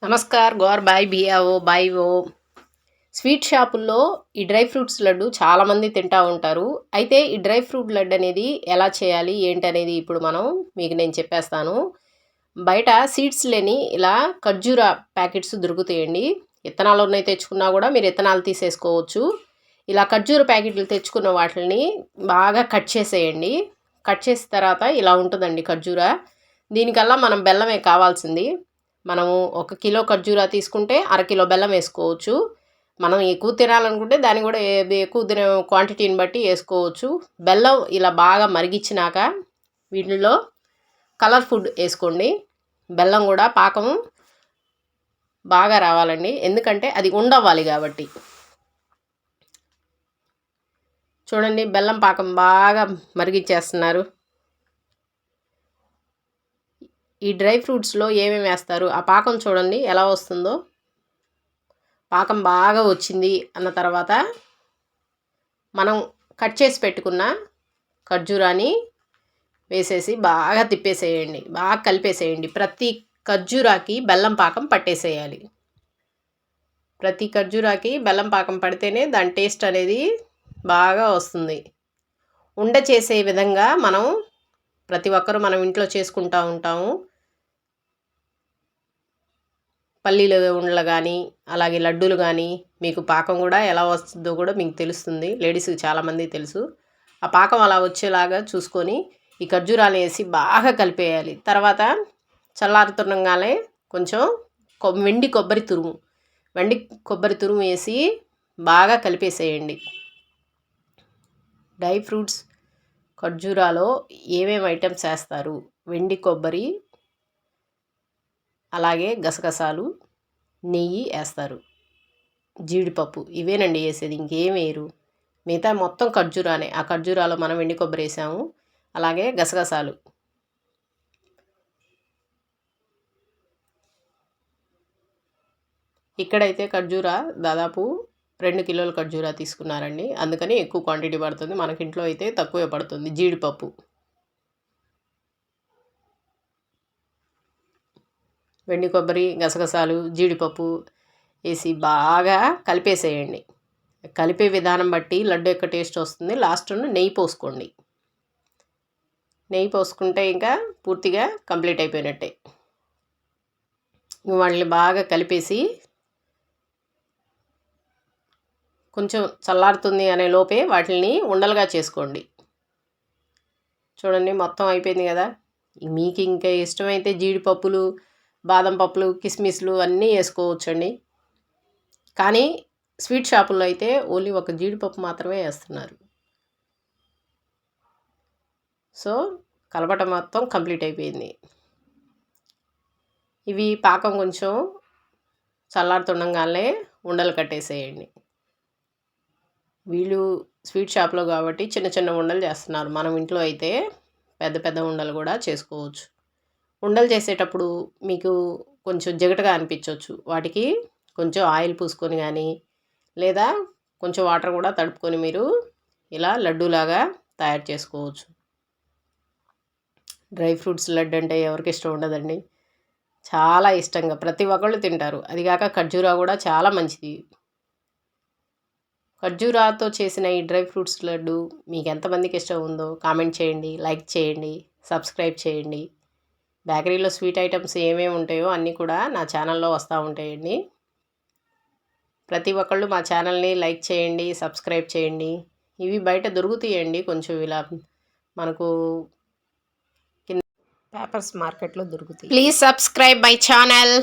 నమస్కార్ గౌర్ బాయ్ బియావో బాయ్ ఓ స్వీట్ షాపుల్లో ఈ డ్రై ఫ్రూట్స్ లడ్డు చాలామంది తింటూ ఉంటారు. అయితే ఈ డ్రై ఫ్రూట్ లడ్డు అనేది ఎలా చేయాలి ఏంటి అనేది ఇప్పుడు మీకు నేను చెప్పేస్తాను. బయట సీడ్స్ లేని ఇలా ఖర్జూర ప్యాకెట్స్ దొరుకుతాయండి. విత్తనాలు ఉన్నాయి తెచ్చుకున్నా కూడా మీరు విత్తనాలు తీసేసుకోవచ్చు. ఇలా ఖర్జూర ప్యాకెట్లు తెచ్చుకున్న వాటిని బాగా కట్ చేసేయండి. కట్ చేసిన తర్వాత ఇలా ఉంటుందండి ఖర్జూర. దీనికల్లా మనం బెల్లమే కావాల్సింది. మనము 1 కిలో ఖర్జూరా తీసుకుంటే అరకిలో బెల్లం వేసుకోవచ్చు. మనం ఎక్కువ తినాలనుకుంటే దాన్ని కూడా ఎక్కువ తినే క్వాంటిటీని బట్టి వేసుకోవచ్చు. బెల్లం ఇలా బాగా మరిగించినాక వీటిలో కలర్ ఫుడ్ వేసుకోండి. బెల్లం కూడా పాకం బాగా రావాలండి, ఎందుకంటే అది ఉండవ్వాలి కాబట్టి. చూడండి, బెల్లం పాకం బాగా మరిగించేస్తున్నారు. ఈ డ్రై ఫ్రూట్స్లో ఏమేమి వేస్తారు, ఆ పాకం చూడండి ఎలా వస్తుందో. పాకం బాగా వచ్చింది అన్న తర్వాత మనం కట్ చేసి పెట్టుకున్న ఖర్జూరాన్ని వేసేసి బాగా తిప్పేసేయండి, బాగా కలిపేసేయండి. ప్రతి ఖర్జూరాకి బెల్లం పాకం పట్టేసేయాలి. ప్రతి ఖర్జూరాకి బెల్లం పాకం పడితేనే దాని టేస్ట్ అనేది బాగా వస్తుంది. ఉండ చేసే విధంగా ప్రతి ఒక్కరూ మనం ఇంట్లో చేసుకుంటూ ఉంటాము. పల్లీల ఉండలు కానీ అలాగే లడ్డూలు కానీ మీకు పాకం కూడా ఎలా వస్తుందో కూడా మీకు తెలుస్తుంది. లేడీస్కి చాలామంది తెలుసు. ఆ పాకం అలా వచ్చేలాగా చూసుకొని ఈ ఖర్జూరాలు వేసి బాగా కలిపేయాలి. తర్వాత చల్లారుతుండగానే కొంచెం వెండి కొబ్బరి తురుము వేసి బాగా కలిపేసేయండి. డ్రై ఫ్రూట్స్ ఖర్జూరాలో ఏమేమి ఐటమ్స్ వేస్తారు, వెండి కొబ్బరి, అలాగే గసగసాలు, నెయ్యి వేస్తారు, జీడిపప్పు, ఇవేనండి వేసేది, ఇంకేం వేయరు. మిగతా మొత్తం ఖర్జూరానే. ఆ ఖర్జూరాలో మనం వెండి కొబ్బరి వేసాము, అలాగే గసగసాలు. ఇక్కడైతే ఖర్జూరా దాదాపు 2 కిలోల ఖర్జూరా తీసుకున్నారండి, అందుకని ఎక్కువ క్వాంటిటీ పడుతుంది. మనకింట్లో అయితే తక్కువే పడుతుంది. జీడిపప్పు, వెండి కొబ్బరి, గసగసాలు, జీడిపప్పు వేసి బాగా కలిపేసేయండి. కలిపే విధానం బట్టి లడ్డు యొక్క టేస్ట్ వస్తుంది. లాస్ట్ను నెయ్యి పోసుకోండి. నెయ్యి పోసుకుంటే ఇంకా పూర్తిగా కంప్లీట్ అయిపోయినట్టే. వాళ్ళని బాగా కలిపేసి కొంచెం చల్లారుతుంది అనే లోపే వాటిని ఉండలుగా చేసుకోండి. చూడండి, మొత్తం అయిపోయింది కదా. మీకు ఇంకా ఇష్టమైతే జీడిపప్పులు, బాదం పప్పులు, కిస్మిస్లు అన్నీ వేసుకోవచ్చండి. కానీ స్వీట్ షాపుల్లో అయితే ఓన్లీ ఒక జీడిపప్పు మాత్రమే వేస్తున్నారు. సో కలపటం మొత్తం కంప్లీట్ అయిపోయింది. ఇవి పాకం కొంచెం చల్లారుతుండగానే ఉండలు కట్టేసేయండి. వీళ్ళు స్వీట్ షాప్లో కాబట్టి చిన్న చిన్న ఉండలు చేస్తున్నారు. మనం ఇంట్లో అయితే పెద్ద పెద్ద ఉండలు కూడా చేసుకోవచ్చు. ఉండలు చేసేటప్పుడు మీకు కొంచెం జిగటగా అనిపించవచ్చు. వాటికి కొంచెం ఆయిల్ పూసుకొని కానీ లేదా కొంచెం వాటర్ కూడా తడుపుకొని మీరు ఇలా లడ్డూలాగా తయారు చేసుకోవచ్చు. డ్రై ఫ్రూట్స్ లడ్డు అంటే ఎవరికి ఇష్టం ఉండదండి, చాలా ఇష్టంగా ప్రతి ఒక్కళ్ళు తింటారు. అదిగాక ఖర్జూరా కూడా చాలా మంచిది. ఖర్జూరాతో చేసిన ఈ డ్రై ఫ్రూట్స్ లడ్డు మీకు ఎంతమందికి ఇష్టం ఉందో కామెంట్ చేయండి, లైక్ చేయండి, సబ్స్క్రైబ్ చేయండి. బేకరీలో స్వీట్ ఐటమ్స్ ఏమేమి ఉంటాయో అన్నీ కూడా నా ఛానల్లో వస్తూ ఉంటాయండి. ప్రతి ఒక్కళ్ళు మా ఛానల్ని లైక్ చేయండి, సబ్స్క్రైబ్ చేయండి. ఇవి బయట దొరుకుతాయండి, కొంచెం ఇలా మనకు కింద పేపర్స్ మార్కెట్లో దొరుకుతాయి. Please subscribe my channel.